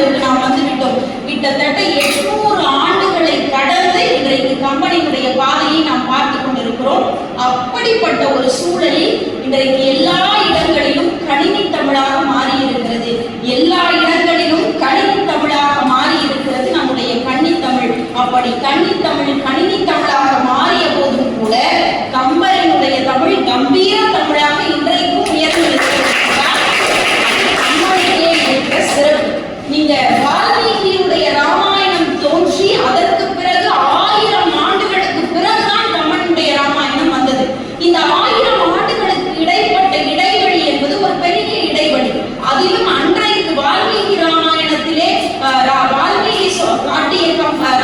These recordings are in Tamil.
காலகட்டத்துக்கு நாம் வந்து விட்டோம். கிட்டத்தட்ட 800 ஆண்டுகளை கடந்து இன்றைக்கு கம்பனியுடைய பாதையை நாம் பார்த்து கொண்டிருக்கிறோம். அப்படிப்பட்ட ஒரு சூழலில் இன்றைக்கு எல்லா இடங்களிலும் கணினி தமிழாக மாறி இருக்கிறது. எல்லா இடங்களிலும் கணினி தமிழாக மாறி இருக்கிறது நம்முடைய கன்னித்தமிழ். அப்படி கன்னித்தமிழ் கணினி தமிழாக மாறிய போதும் கூட கம்பரினுடைய தமிழ் கம்பீர தமிழாக இன்றைக்கும் உயர்ந்திருக்கிறது. சிறப்பு. நீங்க வால்மீகியுடைய ராமாயணம் தோன்றி அதற்கு பிறகு 1000 ஆண்டுகளுக்கு பிறகுதான் கம்பனுடைய ராமாயணம் வந்தது. இந்த 1000 ஆண்டுகளுக்கு இடைப்பட்ட இடைவெளி என்பது ஒரு பெரிய இடைவெளி. அதிலும் அன்றைக்கு வால்மீகி ராமாயணத்திலே வால்மீகி காட்டிய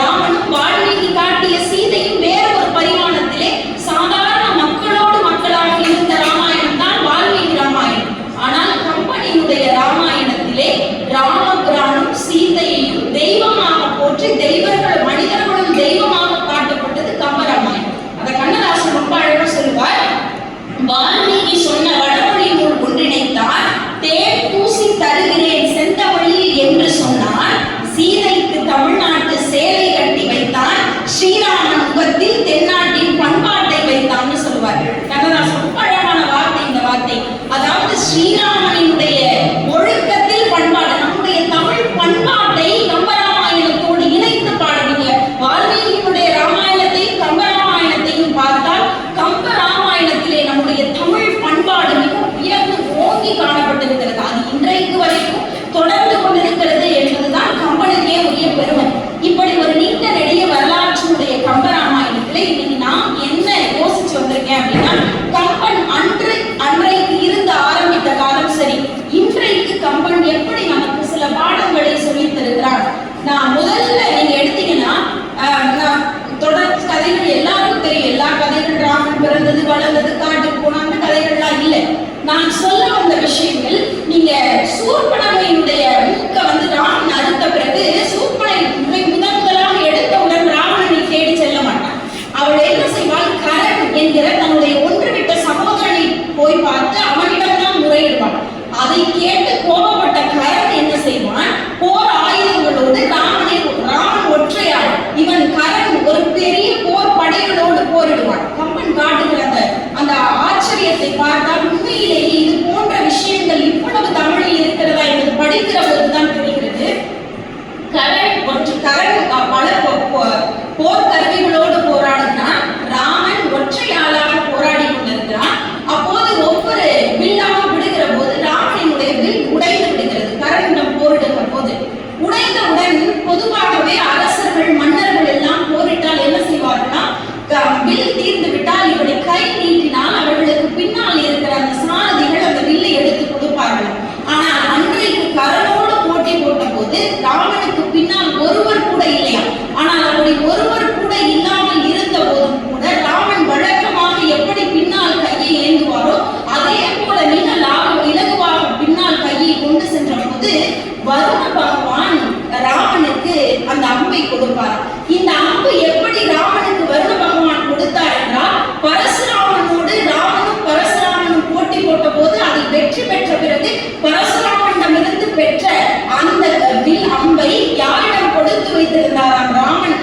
ராமனும் வால்மீகி காட்டிய சீதையும் வேற ஒரு பரிமாணத்திலே சாதாரண மக்களோடு மக்களாக இருந்த ராமாயணம் தான் வால்மீகி ராமாயணம். ஆனால் கம்பனியுடைய ராமாயணத்திலே ராமபிரானும் சீதையையும் தெய்வமாக போற்றி தெய்வங்கள் மனிதர்களும் தெய்வமாக காட்டப்பட்டது கம்பராமாயணம். அதை கண்ணதாசன் ரொம்ப அழகா சொல்லுவார். வால்மீகி சொன்ன வடமொழி நூல் ஒன்றிணைத்தார், தேன் பூசி தருகிறேன் செந்தமிழில் என்று சொன்னார், சீதைக்கு தமிழ்நாட்டு சேலை கட்டி வைத்தான், ஸ்ரீராமன் முகத்தில் தென்னாட்டின் பண்பாட்டை வைத்தான்னு சொல்லுவார் கண்ணதாசன். ரொம்ப அழகான வார்த்தை இந்த வார்த்தை. அதாவது ஸ்ரீராமனினுடைய ஒழுக்கத்தில் பண்பாடு, நம்முடைய தமிழ் பண்பாட்டை கம்பராமாயணத்தோடு இணைத்து பாடுவீங்க. வால்மீகியுடைய ராமாயணத்தையும் கம்பராமாயணத்தையும் பார்த்தால் கம்பராமாயணத்திலே நம்முடைய தமிழ் பண்பாடு மிக உயர்ந்து ஓங்கி காணப்பட்டிருக்கிறது. அது இன்றைக்கு வரைக்கும் தொடர்ந்து கொண்டிருக்கிறது என்பதுதான் கம்பனுக்கே உரிய பெருமை. இப்படி ஒரு நீண்ட நெடிய வரலாற்றினுடைய கம்பராமாயணத்திலே இன்னைக்கு நான் என்ன யோசிச்சு வந்திருக்கேன் அப்படின்னா, கம்பன் அன்றைக்கு இருந்து ஆரம்பித்த காலம் சரி, இன்றைக்கு கம்பன் எப்படி நமக்கு சில பாடங்களை சொல்லி தருகிறார். நான் முதல்ல நீங்க எடுத்தீங்கன்னா நான் தொடர் கதைகள் எல்லாருக்கும் தெரியும். எல்லா கதைகள் ராமன் பிறந்தது வளர்ந்தது காட்டுக்கு போனாங்க கதைகள்லாம் இல்லை. நான் சொல்ல வந்த விஷயங்கள், நீங்க சூர்பனகையினுடைய மூக்க வந்து ராமன் அறுத்த பிறகு சூர்பனகை முதலாக எடுத்தவுடன் ராவணனை தேடி செல்ல மாட்டான். அவள் என்ன செய்வாள், கரண் என்கிற தன்னுடைய ஒன்றுவிட்ட சகோதரனை போய் பார்த்து அவனிடம்தான் முறையிடுவாள். அதை கேட்டு கோபப்பட்ட கரண் என்ன செய்வான், போர் ஆயுதங்களோடு ராமன் ஒற்றையாள், இவன் கரண் ஒரு பெரிய போர் படைகளோடு போரிடுவான். கம்பன் காட்டுகிற அந்த ஆச்சரியத்தை பார்த்தால் உண்மையிலேயே இது போன்ற விஷயங்கள் இவ்வளவு தமிழில் இருக்கிறதா என்பது படிக்கிற போதுதான் தெரிகிறது. பல போர் கருவிகளோடு போராடுகிறான், ராமன் ஒற்றையாளாக போராடி கொண்டிருக்கிறான். அப்போது ஒவ்வொரு வில்லாக விடுகிற போது ராமனினுடைய வில் உடைந்து விடுகிறது. கரண்டம் போரிடுகிற போது உடைந்தவுடன் பொதுவாகவே அரசர்கள் மன்னர்கள் எல்லாம் போரிட்டால் என்ன செய்வார்களா, வில் தீர்ந்து விட்டால் இப்படி கை நீட்டினால் அவர்களுக்கு பின்னால் இருக்கிற அந்த சாரதிகள் அந்த வில்லை எடுத்து கொடுப்பார்கள். ஆனால் அன்றைக்கு கரனோடு போட்டி போட்ட போது ராமனுக்கு பின்னால் ஒருவர் கூட இல்லையா. ஆனால் அப்படி ஒருவர் கூட இல்லாமல் இருந்த போதும் கூட ராமன் வழக்கமாக எப்படி பின்னால் கையை ஏந்துவாரோ அதே போல மிக இலகுவாக பின்னால் கையை கொண்டு சென்ற போது வருண பகவான் ராமனுக்கு அந்த அம்பை கொடுப்பார். இந்த அம்பு எப்படி ராமனுக்கு வருண பகவான் கொடுத்தார் என்றால், பரசுராமனோடு ராமனும் பரசுராமனும் போட்டி போட்ட போது அதை வெற்றி பெற்ற பிறகு பரசுராமனிடமிருந்து பெற்ற அந்த வில் அம்பை யாரிடம் கொடுத்து வைத்திருந்தாராம், ராமன்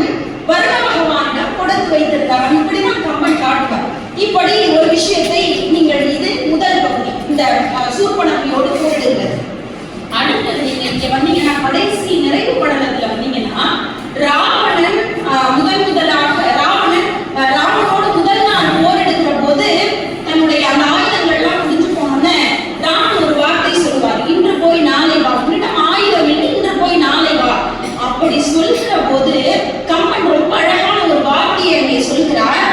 வருண பகவானிடம் கொடுத்து வைத்திருந்தாராம். இப்படிதான் கம்பன் காட்டுவார். இப்படி ஒரு விஷயத்தை நீங்கள், இது முதல் பகுதி, இந்த சூர்பனகையோடு போரிடுகிறது. அடுத்தது நீங்க இங்க வந்தீங்கன்னா கடைசி நிறைவு படலத்துல வந்தீங்கன்னா, ராவணன் ராவணோடு முதல் நாள் போரிடுகிற போது தன்னுடைய அந்த ஆயுதங்கள்லாம் முடிஞ்சு போனோன்னு ராமன் ஒரு வார்த்தை சொல்லுவார், இன்று போய் நாளை வா, உன்னிடம் ஆயுதம் இல்லை, இன்று போய் நாளை வா. அப்படி சொல்கிற போது கம்பன் ரொம்ப அழகான ஒரு வார்த்தையை அங்கே சொல்கிறார்,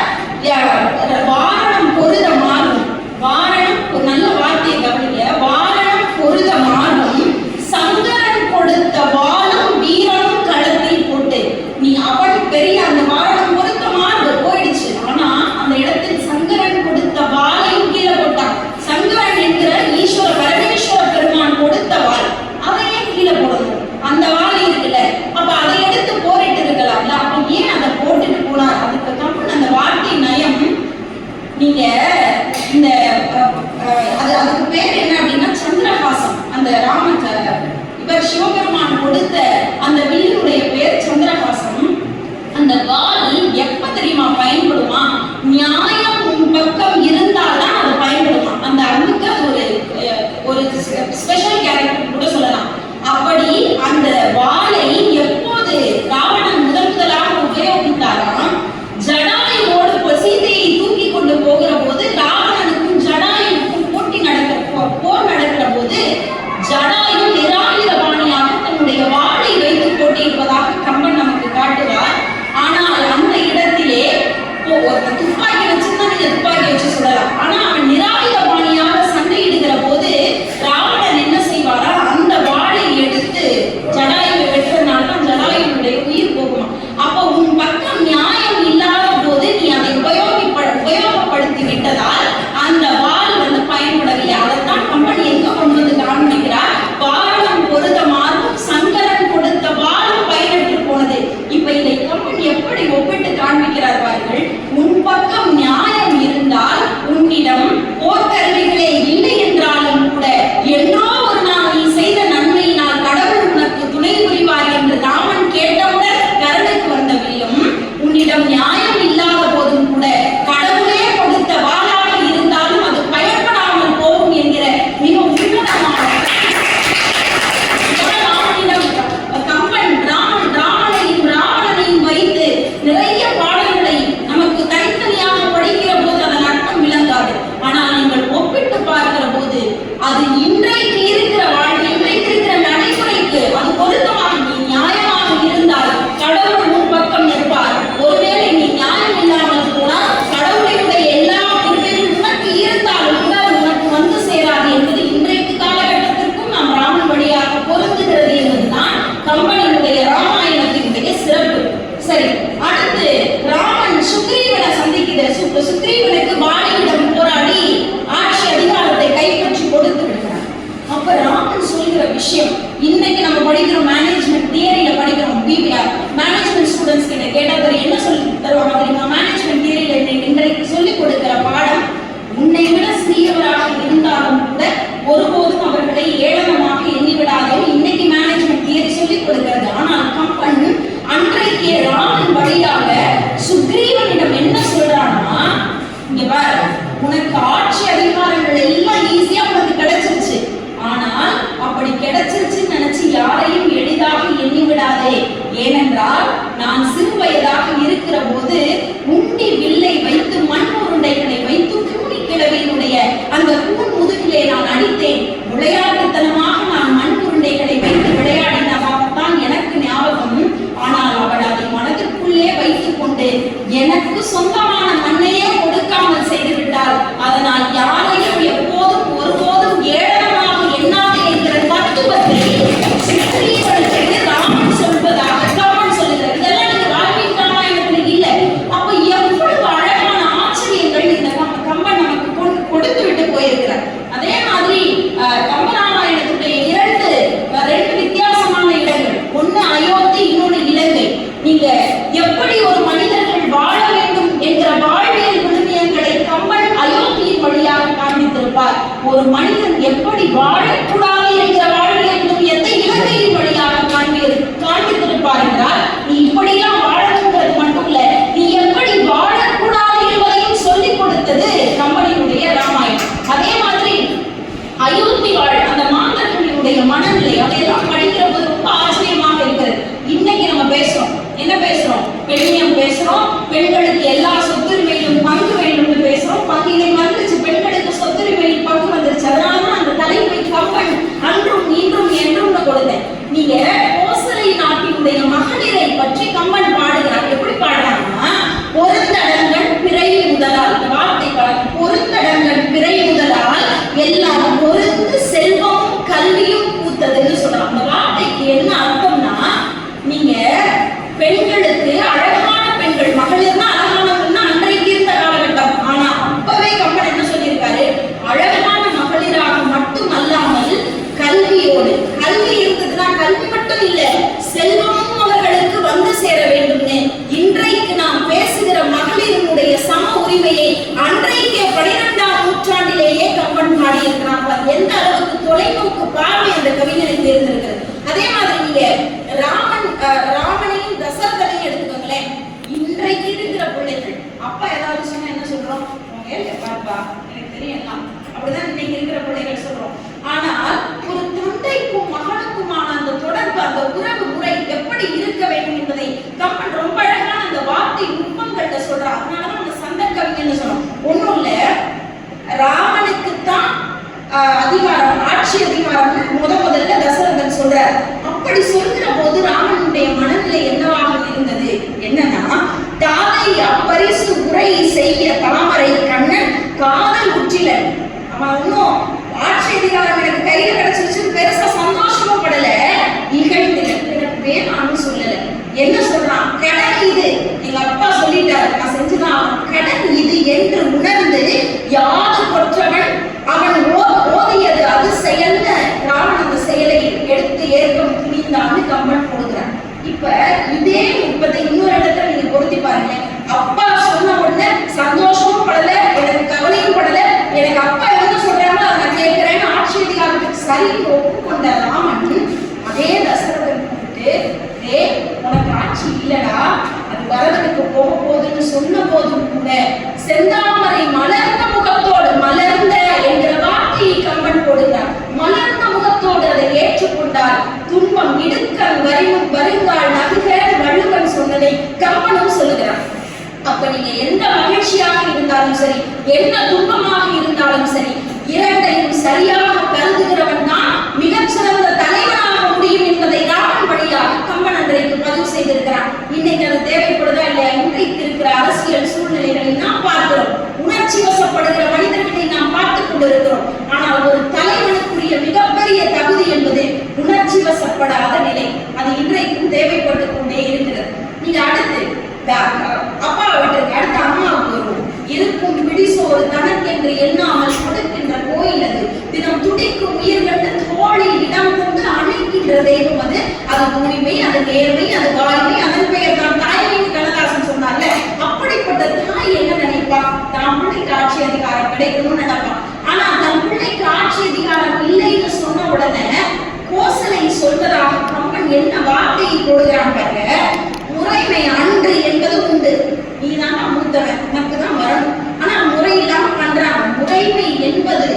வாரணம் பொருத மாறும். வாரணம் ஒரு நல்ல வார்த்தையை கவனிங்க, வாரணம் பொருத மாறும், சங்கரன் கொடுத்த வாளும் வீரனும் களத்தில் போட்டு. நீ அவன் பெரிய அந்த வாரணம் பொருத்த மாறு போயிடுச்சு, ஆனா அந்த இடத்தில் சங்கரன் கொடுத்த வாளையும் கீழே போட்டான். சங்கரன் என்கிற ஈஸ்வர பரமேஸ்வர பெருமான் கொடுத்த வாள், அதையே கீழே போடணும். அந்த வாள் இருக்குல்ல, அப்ப அதை எடுத்து போரிட்டு இருக்கலாம்ல, அப்ப ஏன் அதை போட்டுட்டு போனார்? அதுக்கு கம்பன் அந்த வார்த்தை நயம். நீங்க இந்த அதுக்கு பேர் என்ன அப்படின்னா சந்திரஹாசம். அந்த இவர் சிவபெருமான் கொடுத்த சுக்ரீவனுக்கு வாலியிடம் போராடி ஆட்சி அதிகாரத்தை கைப்பற்றி கொடுத்து விடுகிறார். அப்ப ராமன் சொல்கிற விஷயம், இன்னைக்கு நம்ம படிக்கிறோம் மேனேஜ்மெண்ட் தியரியில படிக்கிறோம், பிபிஆர் மேனேஜ்மெண்ட் ஸ்டூடெண்ட்ஸ் கிட்ட கேட்டா என்ன சொல்லி தருவாங்க தெரியுமா? மேனேஜ்மெண்ட் தியரியில இன்றைக்கு சொல்லிக் கொடுக்கிற பாடம், உன்னை விட சிறியவராக இருந்தாலும் கூட ஒருபோதும் அவர்களை ஏளனமாக எண்ணிவிடாதே. இன்னைக்கு மேனேஜ்மெண்ட் தியரி சொல்லிக் கொடுக்கிறது. ஆனால் கம்பன் அன்றைக்கு ராமன் வழியாக சுக்ரீவனிடம் என்ன சொல்றான்னா, இங்க பாரு, உனக்கு ஆட்சி அதிகாரங்கள் எல்லாம் ஈஸியா உனக்கு கிடைச்சிருச்சு. ஆனால் அப்படி கிடைச்சிருச்சுன்னு நினைச்சு யாரையும் எளிதாக எண்ணி விடாதே. ஏனென்றால் நான் சிறு வயதாக இருக்கிற போது உண்டி வில்லை வைத்து மண் உருண்டைகளை வைத்து கிழவியினுடைய அந்த கூன் முதுகிலே நான் அடித்தேன். விளையாட்டுத்தனமாக நான் மண் உருண்டைகளை வைத்து விளையாடினதாகத்தான் எனக்கு ஞாபகம். ஆனால் அவள் அதை மனதிற்குள்ளே வைத்துக் கொண்டு எனக்கு சொந்தமான மண்ணையே கொடுக்காமல் செய்து விட்டாள். அதனால் யாரையும் எப்போதும் ஒருபோதும் ஏளனமாக எண்ணாதே என்கிற தத்துவத்தை சுக்ரீவனுக்கு ராமன் சொல்வதாக கம்பன் சொல்லுகிறார். இதெல்லாம் நீங்க வால்மீகி ராமாயணத்துல இல்லை. அப்ப எவ்வளவு அழகான ஆச்சரியங்கள் இந்த கம்பன் நமக்கு கொடுத்து விட்டு போயிருக்கிறார். அதே மாதிரி கம்பராமாயணத்துடைய ரெண்டு வித்தியாசமான இடங்கள், ஒன்னு அயோத்தி, இன்னொன்னு இலங்கை. நீங்க எப்படி ஒரு மனிதர்கள் வாழ வேண்டும் என்கிற வாழ்வியல் விழுமியங்களை கம்பன் அயோத்தியின் வழியாக காண்பித்திருப்பார். ஒரு மனிதன் எப்படி வாழக்கூடாது என்கிற வாழ்வியல் விழுமியத்தை இலங்கையின் வழியாக காண்பித்திருப்பார் என்றால், நீ இப்படியெல்லாம் வாழணுங்கிறது மட்டும் இல்ல, நீ எப்படி வாழக்கூடாது என்பதையும் சொல்லிக் கொடுத்தது கம்பனினுடைய ராமாயணம். அதே மாதிரி அயோத்தி வாழ் அந்த மாந்தர்களுடைய மனநிலை அதையெல்லாம் படிக்கிற போது ரொம்ப ஆச்சரியமாக இருக்கிறது. இன்னைக்கு நம்ம பேசுறோம், என்ன பேசுறோம்? பெண்ணியம் பேசுறோம், பெண்களுக்கு எல்லா சொத்துரிமையிலும் பங்கு வேண்டும்னு பேசுறோம். பங்கினை வந்துருச்சு, பெண்களுக்கு சொத்துரிமையில் பங்கு வந்துருச்சு. அதனாலதான் அந்த தலைமை கம்பன் அன்றும் இன்றும் என்றும் கொடுத்தேன். நீங்க கோசலை நாட்டினுடைய மகளிரை பற்றி கம்பன் பாடுகிறார். எப்படி பாடுறாங்கன்னா, பொருந்தடங்கள் பிறை முதலால், வார்த்தை பொருந்தடங்கள் பிறை முதலால் எல்லாம் பொருந்து செல்வமும் கல்வியும் பூத்ததுன்னு சொல்றாங்க. அந்த வார்த்தைக்கு என்ன அர்த்தம்னா, நீங்க பெண்களுக்கு அழகான பெண்கள், மகளிர்னா அழகானவர்கள்னா அன்றைக்கு இருந்த காலகட்டம். ஆனா அப்பவே கம்பன் என்ன சொல்லியிருக்காரு, அழகான மகளிராக மட்டும் அல்லாமல் கல்வியோடு, கல்வி இருந்ததுன்னா கல்வி மட்டும் இல்ல, செல்வமும் அவர்களுக்கு வந்து சேர வேண்டும்னு. இன்றைக்கு நாம் பேசுகிற மகளிரினுடைய சம உரிமையை அன்றைக்கே 12ஆம் நூற்றாண்டிலேயே கம்பன் பாடியிருக்கிறார். எந்த அளவுக்கு தொலைநோக்கு பார்வை அந்த கவிஞனுக்கு இருந்திருக்கிறது. அதே மாதிரி நீங்க ராமனையும் தசரதனையும் எடுத்துக்கோங்களேன். இன்றைக்கு இருக்கிற பிள்ளைகள் அப்பா ஏதாவது சொன்னா என்ன சொல்றோம்? பாப்பா எனக்கு தெரியலாம், அப்படிதான் இன்னைக்கு இருக்கிற பிள்ளைகள் சொல்றோம். ஆனால் ஒரு தந்தைக்கும் மகனுக்குமான அந்த தொடர்பு, அந்த உறவு முறை எப்படி இருக்க வேண்டும் என்பதை கம்பன் ரொம்ப அழகான அந்த வார்த்தை நுட்பங்கள்ல சொல்றான். அதனாலதான் அந்த சந்த கவிஞன்னு சொல்றோம். ஒண்ணும் இல்ல, ராமனுக்குத்தான் அதிகாரம், ஆட்சி அதிகாரம் முதல்ல தசரதன் சொல்றார். அப்படி சொல்கிற போது ராமனுடைய மனநிலை என்னவாக இருந்தது? என்னன்னா, தாதை அப்பரிசு உரை செய்ய தாமரை கண்ணன் காதல் உற்றிலன். அவன் இன்னும் ஆட்சி அதிகாரம் எனக்கு கையில கிடைச்சிருச்சு பெருசா சந்தோஷமும் படல, இகழ்ந்திலன், எனக்கு வேணாம்னு சொல்லல. என்ன சொல்றான்? கடன் இது, எங்க அப்பா சொல்லிட்டாரு, நான் செஞ்சுதான் கடன் இது என்று உணர்ந்து யாது கொற்றவன் அவன் ஓதியது அது செயல்ல ராமன் அந்த செயலை எடுத்து ஏற்க துணிந்தான்னு கம்பன் போடுகிறான். இப்ப இதே நுட்பத்தை இன்னொரு இடத்துல நீங்க பொருத்தி பாருங்க. அப்பா சொன்ன உடனே சந்தோஷமும் படல, எனக்கு கவலையும் படல, எனக்கு அப்பா என்ன சொல்றாங்களோ அதை நான் கேட்கிறேன்னு ஆட்சி அதிகாரத்துக்கு சரி ஒப்புக்கொண்ட ராமன் அதே தசரதன் கூப்பிட்டு, உனக்கு ஆட்சி இல்லடா, அது பரதனுக்கு போக போகுதுன்னு சொன்ன போதும் கூட செந்தாமரை மலர்ந்த முகத்தோடு, மலர்ந்த என்கிற வார்த்தையை கம்பன் போடுகிறார். மலர்ந்த முகத்தோடு அதை ஏற்றுக்கொண்டார். துன்பம் இடுக்கல் வருங்கால் நகுக வள்ளுவன் சொன்னதை கம்பனும் சொல்லுகிறார். அப்ப நீங்க எந்த மகிழ்ச்சியாக இருந்தாலும் சரி, என்ன துன்பமாக இருந்தாலும் சரி, இரண்டையும் சரியாக கருதுகிறவன் தான் மிகச்சிறந்த தலைவனாக முடியும் என்பதை ராமன் வழியாக கம்பன் அன்றைக்கு பதிவு செய்திருக்கிறான். இன்னைக்கு அது தேவைப்படுதா இல்லையா? இன்றைக்கு இருக்கிற அரசியல் சூழ்நிலைகளை நாம் பார்க்கிறோம். உணர்ச்சி வசப்படுகிற மனிதர்களை நாம் பார்த்துக் கொண்டிருக்கிறோம். ஆனால் ஒரு தலைவனுக்குரிய மிகப்பெரிய தகுதி என்பது உணர்ச்சி வசப்படாத நிலை. அது இன்றைக்கும் தேவைப்பட்டுக் கொண்டே இருக்கிறது. நீங்க அடுத்து அப்பாவை விட்டுருக்கு, அடுத்து அம்மாவுக்கு வருவோம். இருக்கும் பிடிசோறு தனக்கென்று எண்ணாமல் கொடுக்கின்ற கோயில் அது. தினம் துடிக்கும் உயிர்கள் தோளில் இடம் கொண்டு அணைக்கின்ற தெய்வம் அது. அது உரிமை, அது நேர்மை, அது வாய்மை, அதன் பெயர் தான் தாய்மைன்னு கண்ணதாசன் சொன்னார்ல. அப்படிப்பட்ட தாய் என்ன நினைப்பா? தான் பிள்ளைக்கு ஆட்சி அதிகாரம் கிடைக்கணும்னு நினைப்பான். ஆனா தன் பிள்ளைக்கு ஆட்சி அதிகாரம் இல்லைன்னு சொன்ன உடனே கோசலை சொல்வதாக கம்பன் என்ன வார்த்தையை போடுகிறான் பாருங்க. முறைமை அன்று என்பது உண்டு, நீதான் மூத்தவன், உனக்கு தான் வரணும். ஆனா முறை இல்லாம பண்றாங்க. முறைமை என்பது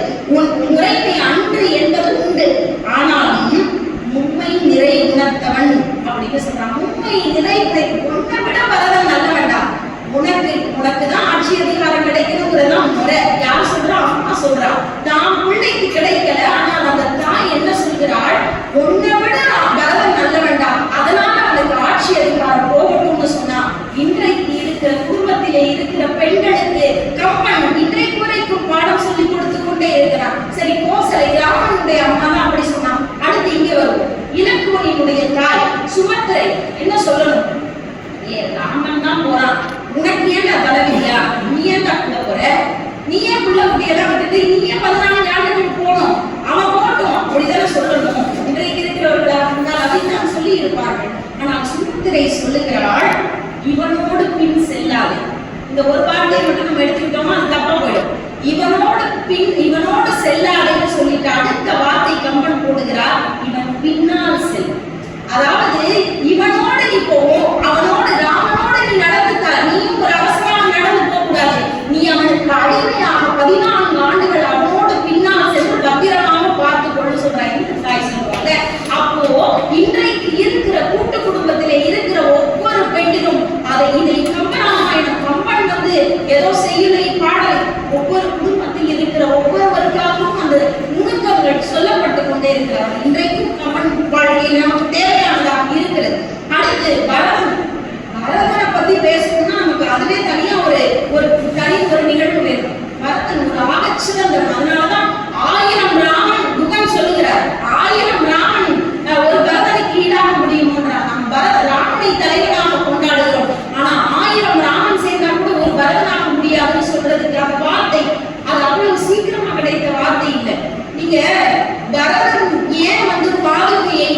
முறைமை அன்று என்பது உண்டு, ஆனாலும் மும்மை நிறை உணர்த்தவன் அப்படின்னு சொல்றான். மும்மை நிறை உன்னை விட வரதன் நல்ல வேண்டாம், உனக்கு தான் ஆட்சி அதிகாரம் கிடைக்கணுங்கிறதான் முறை. யார் சொல்றா? அம்மா சொல்றா. தான் பிள்ளைக்கு கிடைக்கல, ஆனால் அந்த தாய் என்ன சொல்கிறாள்? உன்னை விட வரதன் நல்ல வேண்டாம், அதனால அவனுக்கு ஆட்சி அதிகாரம் போகட்டும்னு சொன்னா. இன்றைக்கு இருக்கிற குடும்பத்திலே இருக்கிற பெண்களுக்கு கம்பன் இன்றைக்கு வரைக்கும் பாடம் சொல்லி கொடுத்து கொண்டே இருக்கிறான். சரி, கோசலை ராமனுடைய அம்மா தான் அப்படி சொன்னான். அடுத்து இங்க வரும் இலக்குவனினுடைய தாய் சுமத்திரை என்ன சொல்லணும்? ராமன் தான் போறான், உனக்கு ஏன்டா தலைவியா? நீ ஏன்டா புள்ள போற? நீ ஏன் புள்ள குட்டியெல்லாம் விட்டுட்டு நீ ஏன் 14 ஆண்டுகளுக்கு போகணும்? அவன் போகட்டும் அப்படிதானே சொல்லணும். இன்றைக்கு இருக்கிறவர்கள் அப்படின்னு சொல்லி இருப்பார்கள். ஆனால் சுமத்திரை சொல்லுகிறாள், இவனோடு பின் செல்லாது. இந்த ஒரு வார்த்தையை மட்டும் நம்ம எடுத்துக்கிட்டோமா அது தப்பா போயிடும். இவனோடு செல்லாதுன்னு சொல்லிட்டு அடுத்த வார்த்தை கம்பன் போடுகிறார், இவன் பின்னால் செல். அதாவது இவனோடு நீ போவோம், அவனோடு ராமனோடு நீ நடந்துக்க, நீயும் ஒரு அவசரமாக நடந்து போக கூடாது. நீ அவனுக்கு அடிமையாக 14 ஆண்டுகள் அவனோடு பின்னால் சென்று பத்திரமாக பார்த்து கொள்ள சொல்றாங்க தாய் சொல்லுவாங்க. அப்போ இன்றைக்கு இருக்கிற கூட்டு குடும்பத்திலே இருக்கிற ஒவ்வொரு பெண்ணிலும் இதை கம்பராமாயணம் கம்பன் ஏதோ செய்யுளை பாடல் ஒவ்வொரு குடும்பத்தில் இருக்கிற ஒவ்வொருவருக்காகவும் அந்த நுணுக்கங்கள் சொல்லப்பட்டு கொண்டே இருக்கிறார். இன்றைக்கும் கம்பன் வாழ்க்கையில் நமக்கு தேவையானதாக இருக்கிறது. அடுத்து பரதனை பத்தி பேசணும்னா நமக்கு அதுவே தனியா ஒரு தனி ஒரு நிகழ்வு வேணும். பரதன் ஒரு ஆகச்சிறந்த, அதனாலதான் 1000 ராமன் குகன் சொல்லுகிறார். 1000 ராமன் ஒரு பரதனுக்கு ஈடாக முடியுமோன்றார். நாம் ராமனை தலைவனாக கொண்டாடுகிறோம், ஆனா 1000 ராமன் சேர்ந்தா கூட ஒரு பரதனாக முடியாதுன்னு சொல்றதுக்கு அந்த வார்த்தை அது அவ்வளவு சீக்கிரமா கிடைத்த வார்த்தை இல்லை. நீங்க பரதன் ஏன் பாதுகையை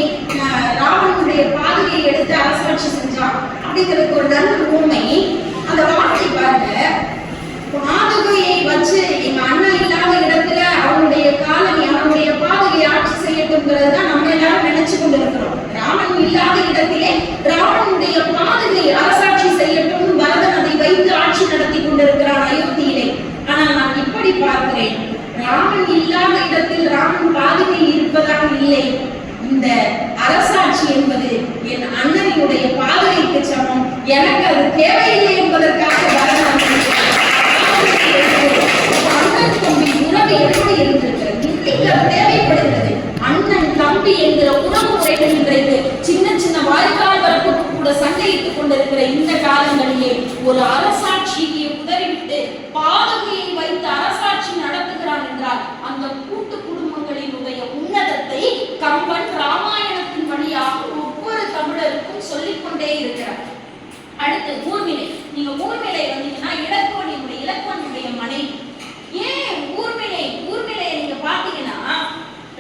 ராமனுடைய பாதுகையை எடுத்து அரசாட்சி செஞ்சான் அப்படிங்கிறதுக்கு ஒரு நல்ல உண்மை. அந்த வார்த்தை பாருங்க, பாதுகையை வச்சு எங்க அண்ணன் இல்லாத இடத்துல அவனுடைய காலனி அவனுடைய பாதுகையை ஆட்சி செய்யட்டும்ங்கிறது தான் நம்ம எல்லாரும் நினைச்சு கொண்டு இருக்கிறோம். ராமன் இல்லாத இடத்திலே ராமனுடைய பாதுகை அரசாட்சி செய்யட்டும், பரதன் அதை வைத்து ஆட்சி நடத்தி கொண்டிருக்கிறான் அயோத்தியிலே. ஆனால் நான் இப்படி பார்க்கிறேன், ராமன் இல்லாத இடத்தில் ராமன் பாதுகை இருப்பதாக இல்லை. இந்த அரசாட்சி என்பது என் அண்ணனுடைய பாதுகைக்கு சமம், எனக்கு அது தேவையில்லை என்பதற்காக அண்ணன் தம்பி உறவு எப்படி இருந்திருக்கிறது, தேவைப்படுகிறது. அண்ணன் தம்பி என்கிற உறவு முறைகள் இன்றைக்கு சின்ன சின்ன வாய்க்கால் வரப்புக்கு கூட சண்டையிட்டுக் கொண்டிருக்கிற இந்த காலங்களிலே ஒரு அரசாட்சியை உதறிவிட்டு பாதுகையை வைத்து அரசாட்சி நடத்துகிறான் என்றால் அந்த கூட்டு குடும்பங்களினுடைய உன்னதத்தை கம்பன் ராமாயணத்தின் வழியாக ஒவ்வொரு தமிழருக்கும் சொல்லிக்கொண்டே இருக்கிறார். அடுத்து ஊர்மிளை. நீங்க ஊர்மிளை வந்தீங்கன்னா இலக்குவனுடைய மனைவி. ஏன் ஊர்மிளையை நீங்க பாத்தீங்கன்னா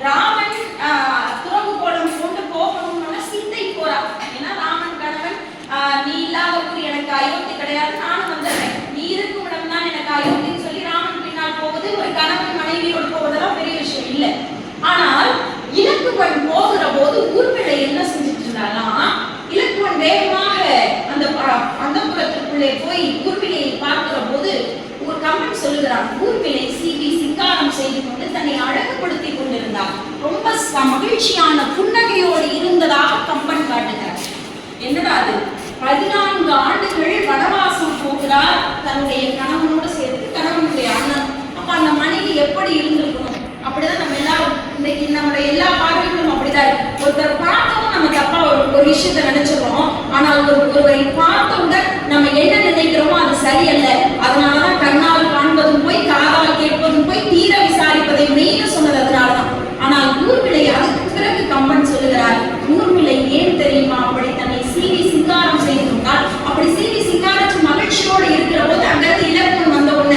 ராமன் துறவுகோலம் கொண்டு போகணும்னு சீத்தை போறா. ஏன்னா ராமன் கணவன் நீ இல்லாத ஊர் எனக்கு அயோத்தி கிடையாது, நானும் வந்துடுறேன், நீ இருக்கும் இடம் தான் எனக்கு அயோத்தின்னு சொல்லி ராமன் பின்னால் போவது ஒரு கணவன் மனைவியோடு போவதெல்லாம் பெரிய விஷயம் இல்லை. ஆனால் இலக்குவன் போகிற போது ஊர்மிளை என்ன செஞ்சுட்டு இருந்தானா, இலக்குவன் வேகமாக அந்த புறத்திற்குள்ளே போய் ஊர்மிளையை பார்க்கிற போது ஒரு கம்பன் சொல்லுகிறான், ஊர்மிளை சிங்காரம் செய்து கொண்டு தன்னை அழகுபடுத்தி கொண்டிருந்தார். ரொம்ப மகிழ்ச்சியான புன்னகையோடு இருந்ததாக கம்பன் காட்டுகிறார். என்னடா அது, 14 ஆண்டுகள் வனவாசம் போகிறார் தன்னுடைய கணவனோடு சேர்த்து, கணவனுடைய அண்ணன். அப்ப அந்த மனைவி எப்படி இருந்திருக்கணும்? அப்படிதான் நம்ம எல்லாரும் இன்னைக்கு நம்மளுடைய எல்லா பார்வைகளும் அப்படிதான். ஒருத்தர் பார்த்தோம் நம்ம தப்பா ஒரு விஷயத்தை நினைச்சிடறோம். ஆனால் ஒருவரை பார்த்தவுடன் நம்ம என்ன நினைக்கிறோமோ அது சரியல்ல. அதனாலதான் கண்ணால் காண்பதும் போய் காதால் கேட்பதும் போய் தீர விசாரிப்பதை மெய்னு சொன்னது அதனாலதான். ஆனால் ஊர்மிளை அதுக்கு பிறகு கம்பன் சொல்லுகிறார், ஊர்மிளை ஏன் தெரியுமா அப்படி தன்னை சீவி சிங்காரம் செய்து கொண்டால்? அப்படி சீவி சிங்காரத்து மகிழ்ச்சியோடு இருக்கிற போது அங்கிருந்து இலக்குவன் வந்த உடனே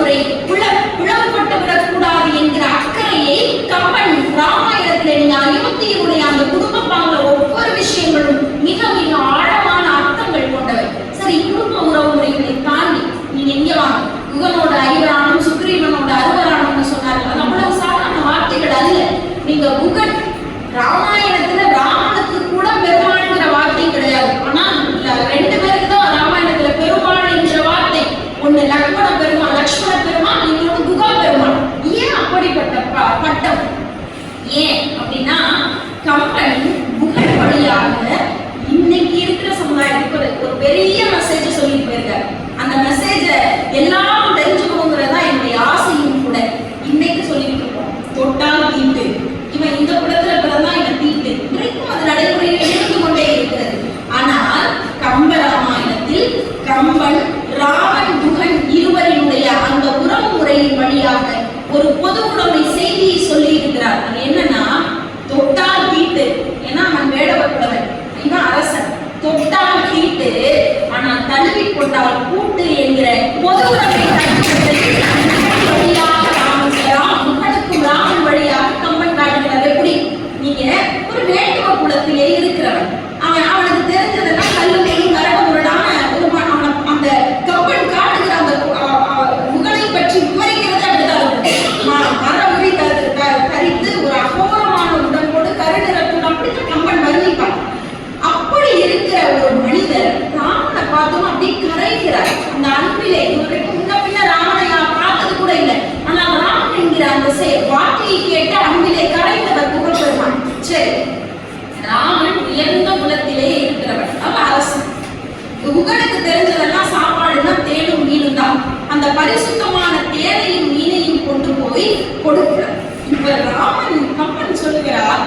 முறை பிளவுபட்டு விடக்கூடாது என்கிற அக்கறையை கம்பன் ராமாயணத்துல நீங்க அயோத்தியுடைய அந்த குடும்ப பாங்கல ஒவ்வொரு விஷயங்களும் மிக மிக ஆழமான அர்த்தங்கள் கொண்டவை. சரி, குடும்ப உறவு முறைகளை தாண்டி நீங்க எங்க வாங்க, குகனோட ஐவரானும் சுக்ரீவனோட அறுவரானும் சொன்னார்கள். அது அவ்வளவு சாதாரண வார்த்தைகள் அல்ல. நீங்க குகன் ராமாயணத்துல ராமனுக்கு கூட பெருமாள்ங்கிற வார்த்தை கிடையாது. ஆனா ரெண்டு பேருக்கு தான் ராமாயணத்துல பெருமாள் என்கிற வார்த்தை. ஒண்ணு லக்ஷ்மண பெருமாள், இன்னொன்று குகா பெருமாள். ஏன் அப்படிப்பட்ட பட்டம்? ஏன் அப்படின்னா கம்பன் குகன் வழியாக இன்னைக்கு இருக்கிற சமுதாயத்துக்கு ஒரு பெரிய மெசேஜ் சொல்லிட்டு போயிருக்காரு. அந்த மெசேஜ எல்லாரும் தெரிஞ்சுக்கணுங்கிறதா என்னுடைய ஆசையும் கூட. இன்னைக்கு சொல்லிட்டு இருக்கோம், தொட்டால் தீட்டு. இவன் இந்த குடத்துல பிறந்தான், இவன் தீட்டு. இன்றைக்கும் அது நடைமுறையில் இருந்து கொண்டே இருக்கிறது. ஆனால் கம்ப ராமாயணத்தில் கம்பன் ராமன் குகன் இருவரினுடைய அந்த உறவு முறையின் வழியாக ஒரு பொது உடைமை செய்தியை சொல்லி இருக்கிறார். அது என்னன்னா, தொட்டால் தீட்டு. ஏன்னா அவன் வேடவ புலவன், இவன் அரசன். தொட்டால் தீட்டு, ஆனால் தழுவி கொண்டால் கூட்டு என்கிற பொது உடைமை முகனுக்கும் ராமன் வழியாக கம்பன் காட்டுகிறது. எப்படி? நீங்க ஒரு வேட்டுவ குலத்திலே இருக்கிறவன், அவனுக்கு தெரிஞ்சதெல்லாம் கல்லு மேலும் கரக முரடான அந்த கம்பன் காட்டுகிற அந்த முகனை பற்றி விவரிக்கிறது அப்படிதான். மர உரி கரித்து ஒரு அகோரமான உடம்போடு கருநிறத்துடன் அப்படித்தான் கம்பன் வர்ணிப்பான். அப்படி இருக்கிற ஒரு மனிதர் ராமனை பார்த்தோம் அப்படி கரைகிறார். அந்த அன்பிலே முன்ன பின்ன ராமனை பார்த்தது கூட இல்லை. ஆனால் ராமன் என்கிற அந்த வார்த்தையை கேட்டு அன்பிலே கரைந்தவர் குகன் பெருமான். சரி, ராமன் உயர்ந்த குலத்திலே இருக்கிறவர், அவ அரசன். குகனுக்கு தெரிஞ்சதெல்லாம் சாப்பாடுன்னா தேனும் மீனும் தான். அந்த பரிசுத்தமான தேனையும் மீனையும் கொண்டு போய் கொடுக்கிறார். இப்ப ராமன் கம்பன் சொல்லுகிறார்,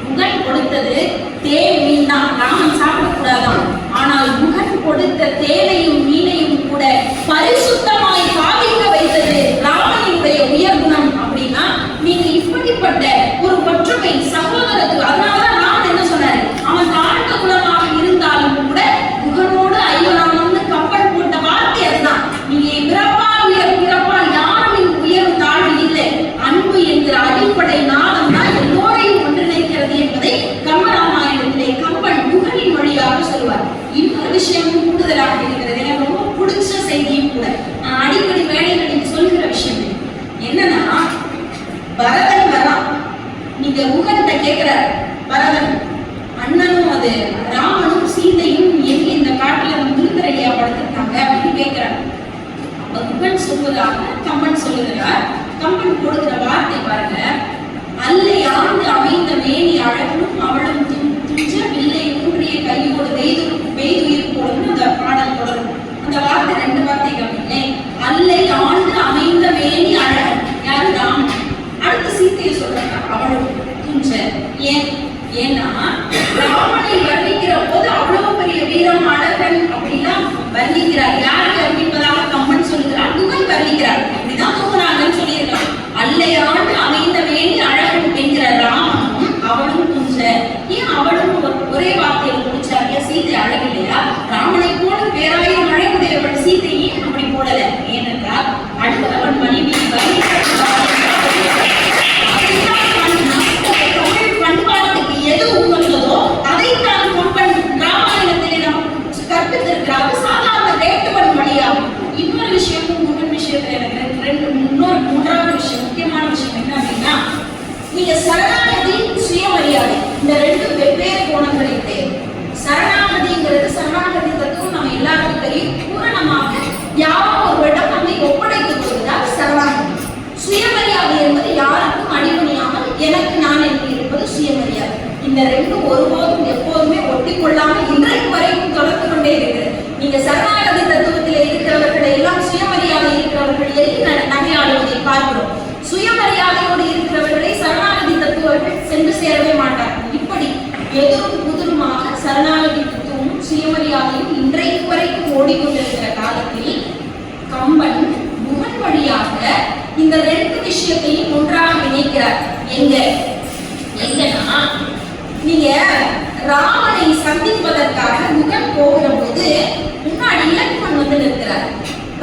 குகன் கொடுத்தது தேன் மீன் தான், ராமன் சாப்பிடக்கூடாதான். ஆனால் குகன் கொடுத்த தேனையும் மீனையும் கூட பரிசுத்தமாய் பாதிக்க வைத்தது ராமனுடைய உயர்குணம். அப்படின்னா நீங்க இப்படிப்பட்ட ஒரு ஒற்றுமை சகோதரத்துக்கு, அதனாலதான் ராமன் என்ன சொன்னாரு, அவன் தாழ்ந்த குலமாக இருந்தாலும் கூட குகனோடு ஐவராமன்னு கம்பன் போட்ட வார்த்தை அதுதான். நீங்க பிறப்பால் உயர் பிறப்பால் யாரும் உயரும் தாழ்வு இல்லை, அன்பு என்கிற அடிப்படை நாதம் தான் எல்லோரையும் ஒன்றிணைக்கிறது என்பதை கம்பராமாயணத்திலே கம்பன் குகனின் வழியாக சொல்வார். இன்னொரு விஷயமும் கூடுதலாக இருக்கிறது, எனக்கு ரொம்ப பிடிச்ச செய்தியும் கூட. நான் அடிக்கடி வேலைகளில் சொல்கிற விஷயம் என்னன்னா, பரதன் வரான், நீங்க குகன்கிட்ட கேட்கிறார், பரதன் அண்ணனும் அது ராமனும் சீதையும் எங்க இந்த காட்டுல விருந்தரையா படுத்திருக்காங்க அப்படின்னு கேட்கிறார். அப்ப குகன் சொல்வதாக கம்பன் சொல்லுகிறார். கம்பன் கொடுக்கிற வார்த்தை பாருங்க, அல்லை ஆண்டு அமைந்த மேனி அழகும் அவளும் துஞ்ச வில்லை ஊன்றிய கையோடு வெய்துயிர் போடும் அந்த பாடல் தொடரும். அந்த வார்த்தை ரெண்டு வார்த்தை கவனிங்க. அல்லை ஆண்டு அமைந்த மேனி அழகன் யாரு? ராமன். அடுத்த சீத்தையை சொல்றாங்க, அவளும் துஞ்ச. ஏன்னா ராமனை வர்ணிக்கிற போது அவ்வளவு பெரிய வீரம் அழகன் அப்படிலாம் வர்ணிக்கிறார். யாருக்கு வர்ணிப்பதாக கம்பன் சொல்லுகிறார்? குகன் வர்ணிக்கிறார். அப்படிதான் தூங்குறாங்கன்னு சொல்லியிருக்காங்க. அல்லை ஆண்டு அமைந்த மேனி அழகன் என்கிற ராமனும் அவளும் துஞ்ச. ஏன் அவளும் ஒரே வார்த்தையில் முடிச்சாங்க? சீதை அழகு இல்லையா? ராமனை போல பேராயிரம் அழகுடையவள் சீதையே அப்படி போடல. ஏனென்றால் அடுத்தவன் மனைவி தமிழ் பண்பாட்டுக்கு எது உகந்ததோ அதைத்தான் கம்பன் ராமாயணத்திலே நமக்கு கற்பித்திருக்கிறார். சாதாரண வேட்டுவன் வழியாகும். இன்னொரு விஷயமும் குகன் விஷயத்துல எனக்கு மூன்றாவது விஷயம், முக்கியமான விஷயம் என்ன அப்படின்னா, நீங்க சரணாகதி சுயமரியாதை இந்த ரெண்டு வெவ்வேறு கோணங்களை தேவை. சரணாகதிங்கிறது, சரணாகதி தத்துவம் நம்ம எல்லாருக்கும் தெரியும். பூரணமாக யாரோ ஒருவரிடம் நம்மை ஒப்படைத்துக் கொள்வதால் சரணாகதி. சுயமரியாதை என்பது யாருக்கும் அடிபணியாமல் எனக்கு நான் என்று இருப்பது சுயமரியாதை. இந்த ரெண்டும் ஒருபோதும் எப்போதுமே ஒட்டி கொள்ளாமல் இன்றைக்கு வரைக்கும் தொடர்ந்து கொண்டே இருக்கிறது. நீங்க சரணாகதி தத்துவத்தில் இருக்கிறவர்களை எல்லாம் சுயமரியாதை இருக்கிறவர்கள் எல்லாம் நகையாடுவதை பார்க்கிறோம். சுயமரியாதையோடு இருக்கிறவர்களை சரணாகதி தத்துவர்கள் சென்று சேரவே மாட்டார்கள். இப்படி எதிரும் புதிருமாக சரணாகதி தத்துவமும் சுயமரியாதையும் இன்றைக்கு வரைக்கும் ஓடிக்கொண்டிருக்கிற காலத்தில் கம்பன் குகன் வழியாக இந்த ரெண்டு விஷயத்தையும் ஒன்றாக இணைக்கிறார். எங்கன்னா நீங்க ராமனை சந்திப்பதற்காக குகன் போகிற போது முன்னாடி இலக்குவன் வந்து நிற்கிறார்.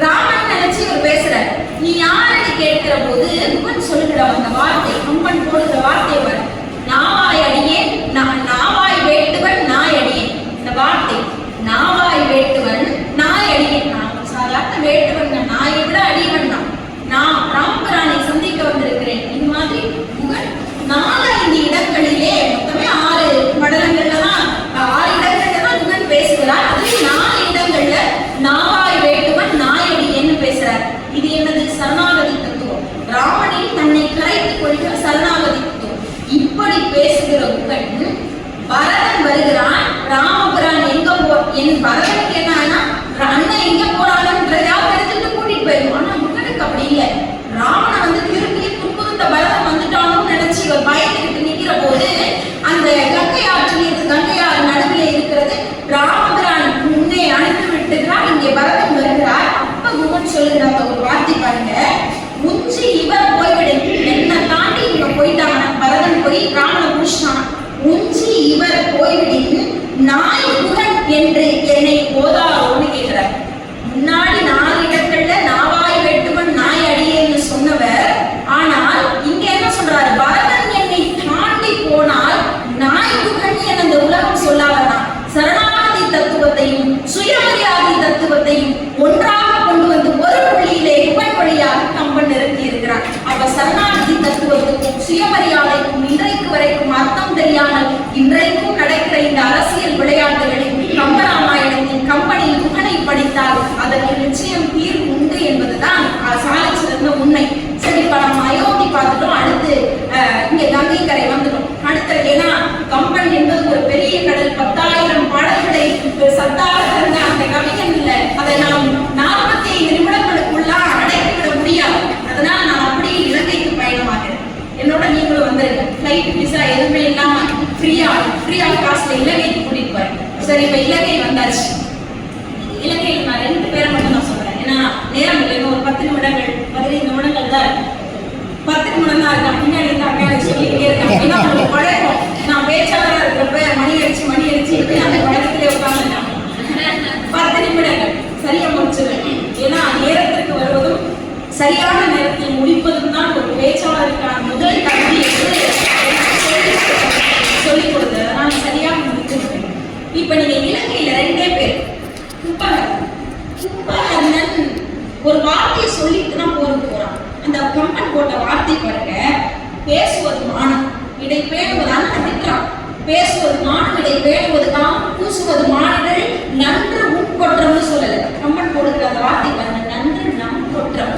ராமன் நினைச்சு இவர் பேசுறாரு. நீ யாருன்னு கேட்கிற போது குகன் சொல்லுகிற அந்த வார்த்தை, கம்பன் போடுகிற வார்த்தை வர நாவாய் அடியேன், நாவாய் வேட்டுவன் நாய் அடியேன். இந்த வார்த்தை நாவாய் வேட்டுவன் நாய் அடியேன். நான் சாதாரண வேட்டுவன், நாயை விட அடியவன் தான். நான் ராமபிரானை சந்திக்க வந்திருக்கிறேன். இது மாதிரி குகன் 4-5 இடங்களிலே, மொத்தமே 6 மடலங்கள்ல தான் 6 இடங்கள்ல தான் குகன் பேசுகிறார். அதுல 4 இடங்கள்ல நாவாய் வேட்டுவன் நாயடின்னு பேசுறார். இது என்னது? சரணாகதி தத்துவம். ராமனில் தன்னை கரைத்துக் கொள்கிற சரணாகதி தத்துவம். இப்படி பேசுகிற குகன் பரதன் வருகிறான். ராமபிரான் எங்க என் பரதனுக்கு என்னன்னா அண்ணன் எங்க போறான்றதையாவது எடுத்துட்டு கூட்டிட்டு போயிடும். ஆனா குகனுக்கு அப்படி இல்லை. ராவண வந்து திருப்பி துன்புறுத்த பரதன் வந்துட்டானும் நினைச்சு இவர் பயந்துகிட்டு நிக்கிற போது அந்த கங்கை ஆற்றில் கங்கையாறு நடுவில் இருக்கிறது. ராமபிரான் முன்னே அனுப்பி விட்டுகிறார். இங்கே பரதன் வருகிறார். அப்ப குகன் சொல்லுகிற அந்த ஒரு வார்த்தை பாருங்க, முஞ்சி இவர் போய்விடு, என்ன தாண்டி இவங்க போயிட்டாங்க. பரதன் போய் ராமனை புடிச்சிட்டான். முஞ்சி இவர் போய்விடின் நாய் குகன் என்று என்னை போதாரோன்னு கேட்கிறார். முன்னாடி 4 இடங்கள்ல நாவாய் வெட்டுவன் நாய் அடியேன்னு சொன்னவர், ஆனால் இங்க என்ன சொல்றாரு? பரதன் என்னை தாண்டி போனால் நாய் குகன் என இந்த உலகம் சொல்லாதான். சரணாகதி தத்துவத்தையும் சுயமரியாதை தத்துவத்தையும் ஒன்றாக கொண்டு வந்து ஒரு புள்ளியிலே குகன் வழியாக கம்பன் நிறுத்தி இருக்கிறார். அப்ப சரணாகதி தத்துவத்துக்கும் சுயமரியாதைக்கும் இன்றைக்கு வரைக்கும் அர்த்தம் தெரியாமல் இன்றைக்கும் நடக்கிற இந்த அரசியல் விளையாட்டுகளில் கம்பராமாயணத்தின் கம்பனில் குகனை படித்தால் அதற்கு நிச்சயம் தீர்வு உண்டு என்பதுதான் சாலை சிறந்த உண்மை. சரி, இப்ப நம்ம அயோத்தி பார்த்துட்டோம். அடுத்து இங்க கங்கை கரை வந்துடும். அடுத்தது ஏன்னா கம்பன் என்பது ஒரு பெரிய கடல். 10,000 பாடல்களை சத்தாக தந்த அந்த கவிஞன் இல்லை. அதை நாம் 45 நிமிடங்களுக்குள்ள அடைக்கிவிட முடியாது. அதனால நான் அப்படியே இலங்கைக்கு பயணமாகிறேன். என்னோட நீங்களும் வந்துருங்க. ஃபிளைட் விசா எதுவுமே இல்லாம ஃப்ரீ ஆஃப் காஸ்ட்ல இலங்கைக்கு கூட்டிட்டு போறேன். சரி, இப்ப இலங்கை வந்தாச்சு. இலங்கையில் நான் 2 பேரை மட்டும் நான் சொல்றேன். ஏன்னா நேரம் இல்லை. ஒரு 10 நிமிடங்கள் 15 நிமிடங்கள் தான் இருக்கு. 10 நிமிடம் தான் இருக்கா. பின்னாடி இருந்து அக்கா சொல்லிட்டே இருக்கேன். ஏன்னா உங்களுக்கு பழக்கம். நான் பேச்சாளராக இருக்கிறப்ப மணி அடிச்சு அந்த பழக்கத்திலே உட்காந்துருக்கேன். 10 நிமிடங்கள் சரியா முடிச்சிருவேன். ஏன்னா நேரத்திற்கு வருவதும் சரியான நேரத்தில் முடிப்பதும் தான் ஒரு பேச்சாளருக்கான முதல் கல்வி என்று சொல்லிக் கொடுத்தது. நான் சரியாக முடிச்சிருக்கேன். இப்ப நீங்க இலங்கையில 2 பேர் கும்பகர்ணன் ஒரு வார்த்தையை சொல்லிட்டு தான் போறான். அந்த கம்பன் போட்ட வார்த்தை பாருங்க, பேசுவது மானம் இடை பேணுவதான நினைக்கிறான். பேசுவது மானம் இடை பேணுவதுதான் பூசுவது மானிடர் நன்று உட்கொற்றம்னு சொல்லல. கம்பன் போடுகிற அந்த வார்த்தை பாருங்க, நன்று நம் கொற்றம்.